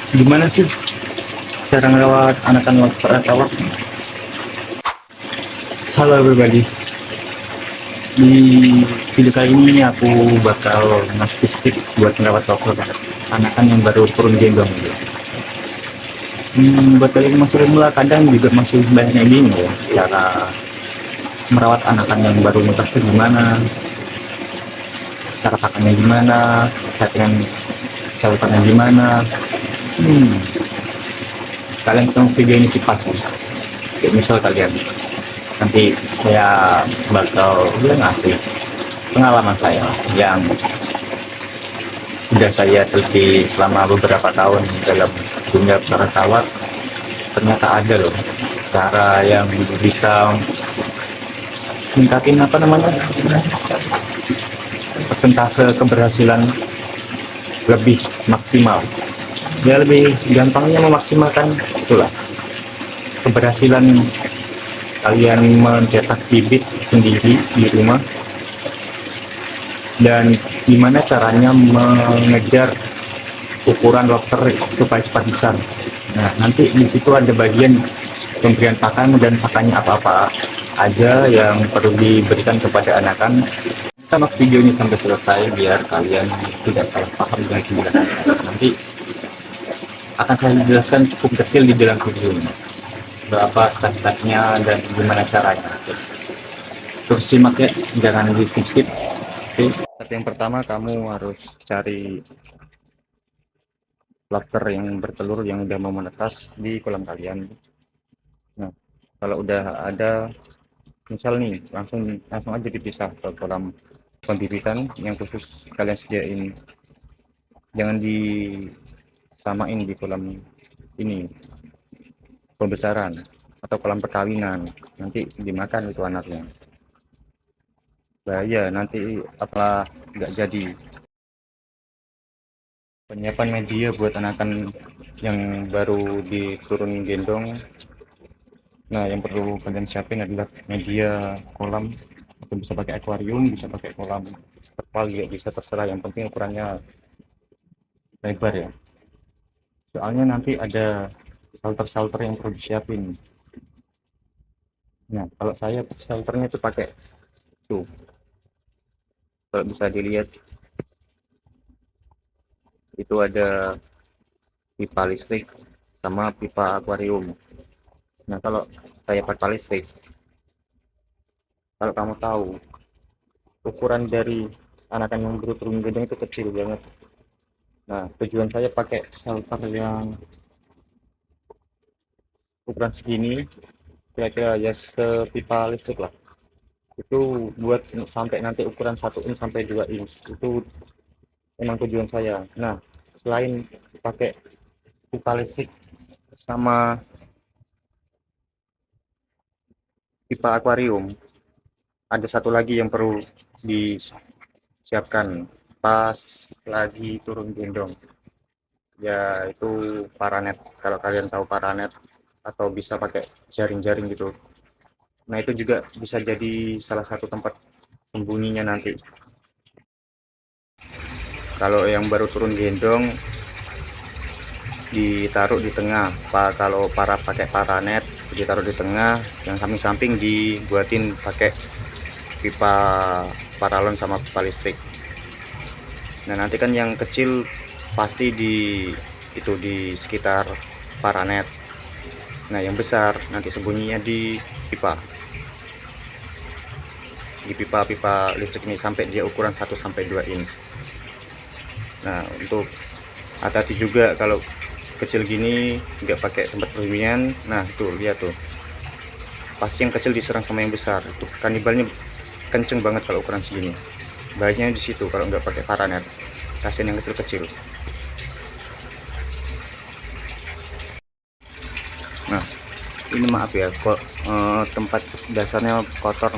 Gimana sih cara ngerawat anakan lawak? Halo everybody, di video kali ini aku bakal ngasih tips buat ngerawat lawak anakan yang baru turun gendong gitu. Buat kalian masih pemula kadang juga masih banyak yang bingung ya cara merawat anakan yang baru menetas itu gimana, cara pakannya gimana, settingan salurannya gimana. Kalian tengok video ini sih pas ya. Kayak misal kalian nanti saya bakal ngasih pengalaman saya yang sudah saya teliti selama beberapa tahun dalam dunia perawat. Ternyata ada loh cara yang bisa meningkatin persentase keberhasilan lebih maksimal, ya lebih gampangnya memaksimalkan itulah keberhasilan kalian mencetak bibit sendiri di rumah, dan gimana caranya mengejar ukuran lobster supaya cepat besar. Nah, nanti di situ ada bagian pemberian pakan dan pakannya apa-apa aja yang perlu diberikan kepada anakan. Simak video ini sampai selesai biar kalian tidak salah paham dengan penjelasan saya. Nanti akan saya jelaskan cukup detail di dalam video ini. Berapa step-stepnya dan gimana caranya. Terus simak ya, jangan di skip. Oke. Step yang pertama, kamu harus cari lobster yang bertelur yang udah mau menetas di kolam kalian. Nah, kalau udah ada, misal nih, langsung aja dipisah ke kolam pembibitan yang khusus kalian sediain. Jangan disamain di kolam ini pembesaran atau kolam perkawinan, nanti dimakan itu anaknya. Bahaya, nanti apa nggak jadi. Penyiapan media buat anakan yang baru diturun gendong. Nah, yang perlu kalian siapin adalah media kolam, atau bisa pakai akuarium, bisa pakai kolam terpal juga bisa, terserah, yang penting ukurannya lebar ya. Soalnya nanti ada shelter yang perlu disiapin. Nah, kalau saya shelternya itu pakai tuh, kalau bisa dilihat itu ada pipa listrik sama pipa akuarium. Nah, kalau saya pakai listrik, kalau kamu tahu ukuran dari anakan yang baru turun gendong itu kecil banget. Nah, tujuan saya pakai shelter yang ukuran segini, kira-kira ya sepipa listrik lah, itu buat sampai nanti ukuran 1 in sampai 2 inch, itu emang tujuan saya. Nah, selain pakai pipa listrik sama pipa akuarium, ada satu lagi yang perlu disiapkan pas lagi turun gendong, yaitu paranet. Kalau kalian tahu paranet, atau bisa pakai jaring-jaring gitu. Nah, itu juga bisa jadi salah satu tempat sembunyinya nanti. Kalau yang baru turun gendong ditaruh di tengah, kalau pakai paranet ditaruh di tengah, yang samping-samping dibuatin pakai pipa paralon sama pipa listrik. Nah, nanti kan yang kecil pasti di sekitar paranet. Nah, yang besar nanti sembunyinya di pipa listrik ini sampai dia ukuran 1 sampai 2 inch. Nah, untuk hati-hati juga kalau kecil gini nggak pakai tempat perlindungan. Nah, tuh lihat tuh, pasti yang kecil diserang sama yang besar. Itu kanibalnya kenceng banget kalau ukuran segini. Bahayanya di situ kalau nggak pakai paranet, kasihan yang kecil-kecil. Nah, ini maaf ya kok tempat dasarnya kotor.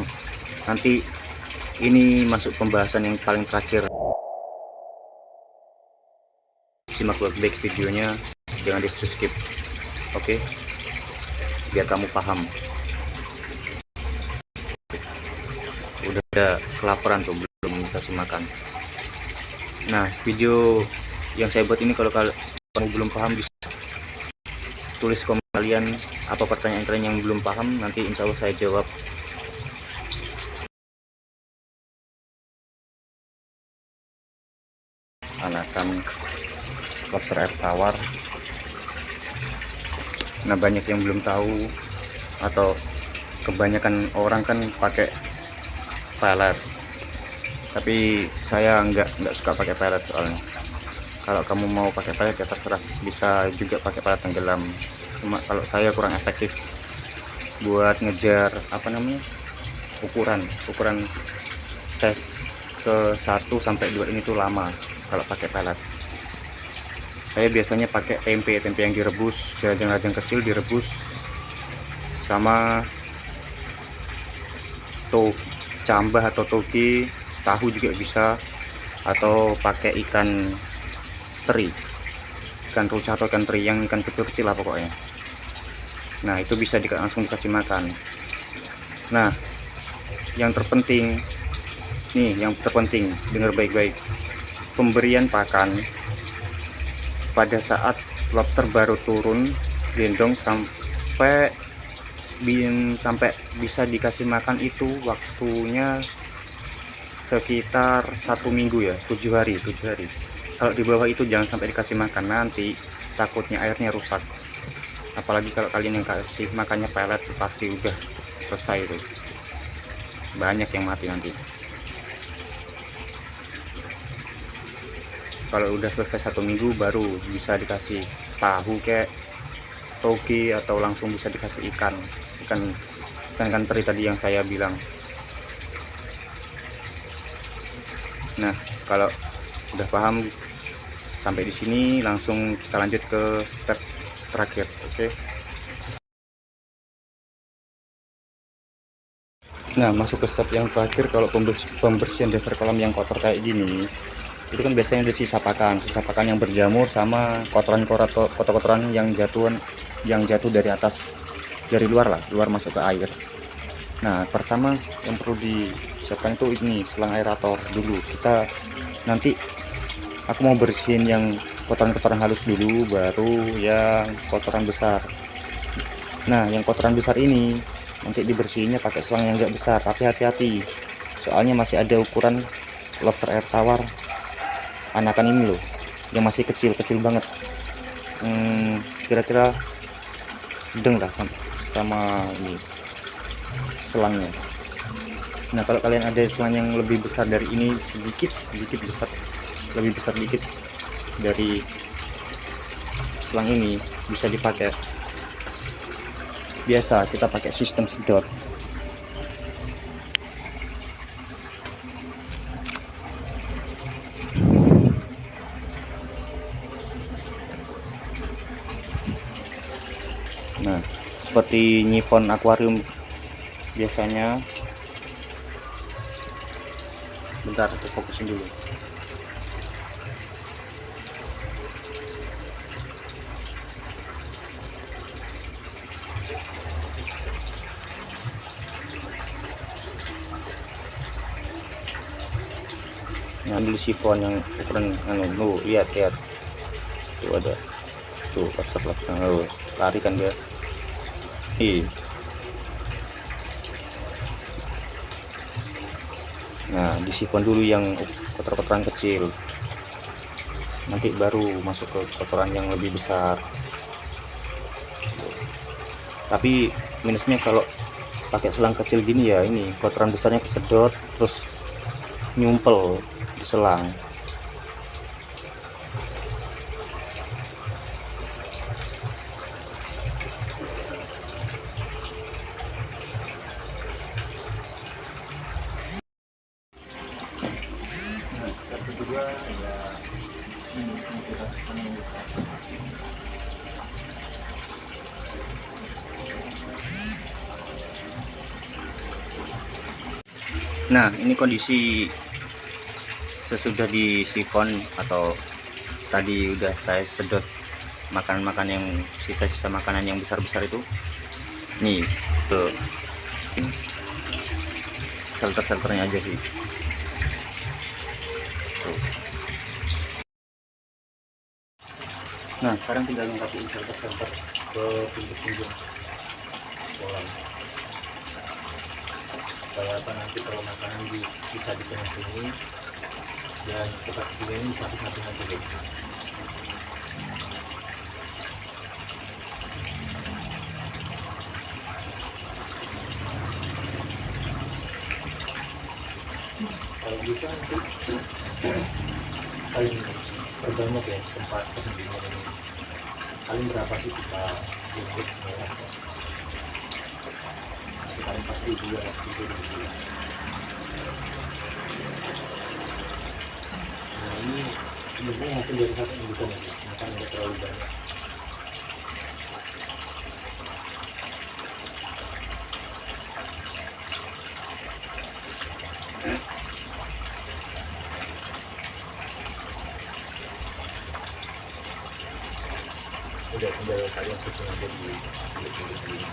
Nanti ini masuk pembahasan yang paling terakhir. Simak baik videonya, jangan di skip. Oke, biar kamu paham. Udah kelaparan tuh, belum dikasih makan. Nah, video yang saya buat ini kalau kamu belum paham bisa tulis komen kalian, apa pertanyaan kalian yang belum paham, nanti insya Allah saya jawab. Anakan lobster air tawar. Nah, banyak yang belum tahu, atau kebanyakan orang kan pakai pelet, tapi saya nggak suka pakai pelet. Soalnya kalau kamu mau pakai pelet ya terserah, bisa juga pakai pelet tenggelam, cuma kalau saya kurang efektif buat ngejar ukuran size ke 1 sampai 2 ini tuh lama kalau pakai pelet. Saya biasanya pakai tempe yang direbus, rajang-rajang kecil direbus, sama cambah atau toge, tahu juga bisa, atau pakai ikan teri, ikan ruca atau ikan teri, yang ikan kecil-kecil lah pokoknya. Nah, itu bisa langsung dikasih makan. Nah, yang terpenting dengar baik-baik, pemberian pakan pada saat lobster baru turun gendong sampai bisa dikasih makan itu waktunya sekitar 1 minggu ya, 7 hari. Kalau di bawah itu jangan sampai dikasih makan, nanti takutnya airnya rusak. Apalagi kalau kalian yang kasih makannya pelet, pasti udah selesai itu, banyak yang mati nanti. Kalau udah selesai 1 minggu baru bisa dikasih tahu kayak toge, atau langsung bisa dikasih ikan teri tadi yang saya bilang. Nah, kalau udah paham sampai di sini, langsung kita lanjut ke step terakhir. Oke. Nah, masuk ke step yang terakhir. Kalau pembersihan dasar kolam yang kotor kayak gini, itu kan biasanya ada sisa pakan yang berjamur, sama kotoran yang jatuh dari atas, dari luar masuk ke air. Nah, pertama yang perlu disiapkan itu ini selang aerator dulu. Nanti aku mau bersihin yang kotoran halus dulu, baru yang kotoran besar. Nah, yang kotoran besar ini nanti dibersihinnya pakai selang yang enggak besar, tapi hati-hati, soalnya masih ada ukuran lobster air tawar anakan ini loh, yang masih kecil banget, kira-kira sedang lah sama ini selangnya. Nah, kalau kalian ada selang yang lebih besar dari ini, lebih besar dikit dari selang ini, bisa dipakai. Biasa kita pakai sistem sedot. Nah, seperti nyifon akuarium biasanya. Bentar, aku fokusin dulu. Ngambil sifon yang ukuran lihat tuh, ada tuh lobster lari kan dia. Nah, disifon dulu yang kotoran kecil, nanti baru masuk ke kotoran yang lebih besar. Tapi minusnya kalau pakai selang kecil gini ya, ini kotoran besarnya kesedot terus nyumpel di selang. Nah, ini kondisi sesudah disifon, atau tadi udah saya sedot makanan yang sisa-sisa makanan yang besar-besar itu. Nih tuh, shelternya aja sih tuh. Nah, sekarang tinggal lengkapi inverter ke pintu-pintu kolam supaya apa, nanti kalau makanan bisa di tengah sini dan tempat ini bisa habis nanti guys. Kalau bisa nanti paling terbanyak ya tempat persembunyian ini, paling berapa sih kita besok ya, sekarang pasti juga itu dulu. Nah ini sebenarnya hasil dari satu indukan ya guys, maka nggak terlalu banyak. Udah tinggal kalian susun aja di ini.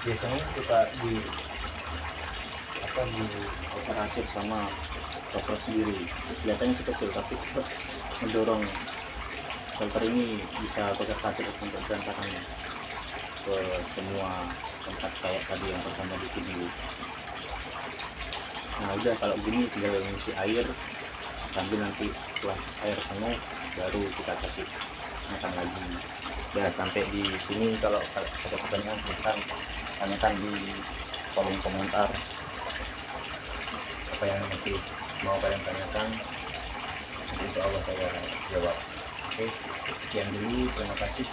Biasanya suka di oper-acer sama shelter sendiri, kelihatannya sih kecil tapi tetap mendorong shelter ini bisa oper-acer sampai berantakannya ke semua tempat kayak tadi yang pertama di video. Nah udah, kalau gini tinggal ngisi air sambil nanti setelah air penuh baru kita kasih makan lagi. Dan sampai di sini kalau ada pertanyaan silahkan tanyakan di kolom komentar apa yang masih mau kalian tanyakan, insya Allah saya jawab. Oke, sekian dulu, terima kasih.